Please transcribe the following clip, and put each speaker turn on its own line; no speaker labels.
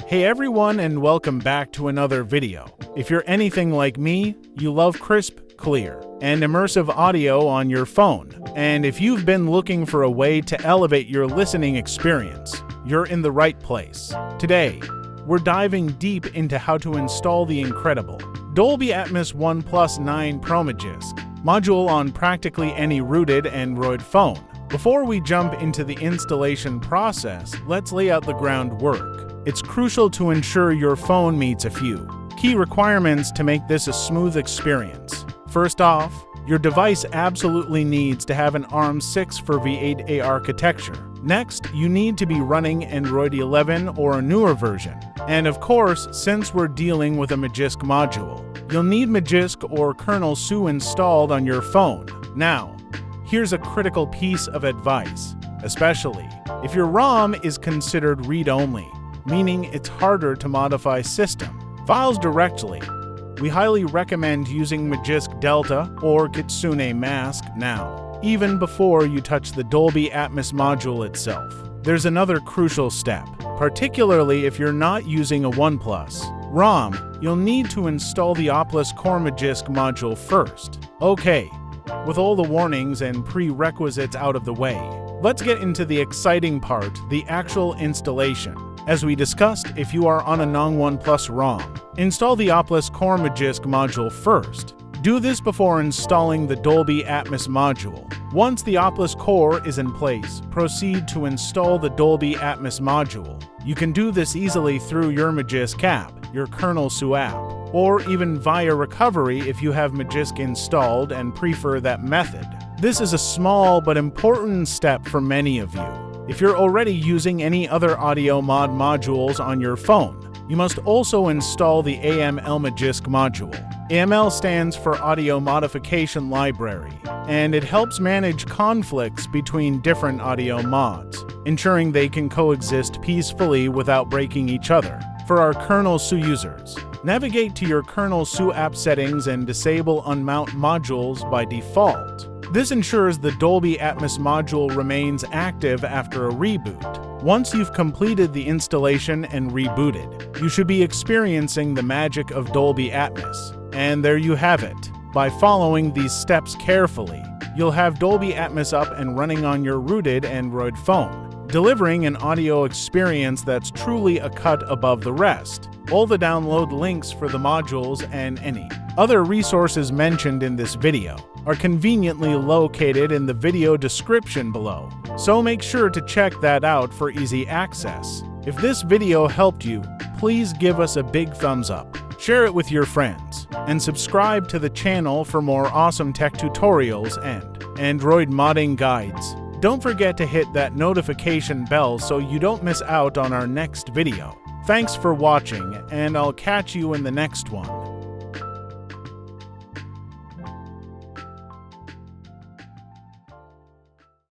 Hey everyone, and welcome back to another video. If you're anything like me, you love crisp, clear, and immersive audio on your phone. And if you've been looking for a way to elevate your listening experience, you're in the right place. Today, we're diving deep into how to install the incredible Dolby Atmos OnePlus 9 Pro Magisk Module on practically any rooted Android phone. Before we jump into the installation process, let's lay out the groundwork. It's crucial to ensure your phone meets a few key requirements to make this a smooth experience. First off, your device absolutely needs to have an ARM6 for V8A architecture. Next, you need to be running Android 11 or a newer version. And of course, since we're dealing with a Magisk module, you'll need Magisk or KernelSU installed on your phone. Now, here's a critical piece of advice, especially if your ROM is considered read-only, meaning it's harder to modify system files directly. We highly recommend using Magisk Delta or Kitsune Mask now, even before you touch the Dolby Atmos module itself. There's another crucial step, particularly if you're not using a OnePlus ROM, you'll need to install the OPlus Core Magisk Module first. Okay, with all the warnings and prerequisites out of the way, let's get into the exciting part, the actual installation. As we discussed, if you are on a non-OnePlus ROM, install the OPlus Core Magisk Module first. Do this before installing the Dolby Atmos module. Once the OPlus Core is in place, proceed to install the Dolby Atmos module. You can do this easily through your Magisk app, your KernelSU app, or even via recovery if you have Magisk installed and prefer that method. This is a small but important step for many of you. If you're already using any other audio mod modules on your phone, you must also install the AML Magisk Module. AML stands for Audio Modification Library, and it helps manage conflicts between different audio mods, ensuring they can coexist peacefully without breaking each other. For our KernelSU users, navigate to your KernelSU app settings and disable Unmount Modules by default. This ensures the Dolby Atmos module remains active after a reboot. Once you've completed the installation and rebooted, you should be experiencing the magic of Dolby Atmos. And there you have it. By following these steps carefully, you'll have Dolby Atmos up and running on your rooted Android phone, delivering an audio experience that's truly a cut above the rest. All the download links for the modules and any other resources mentioned in this video are conveniently located in the video description below, so make sure to check that out for easy access. If this video helped you, please give us a big thumbs up, share it with your friends, and subscribe to the channel for more awesome tech tutorials and Android modding guides. Don't forget to hit that notification bell so you don't miss out on our next video. Thanks for watching, and I'll catch you in the next one.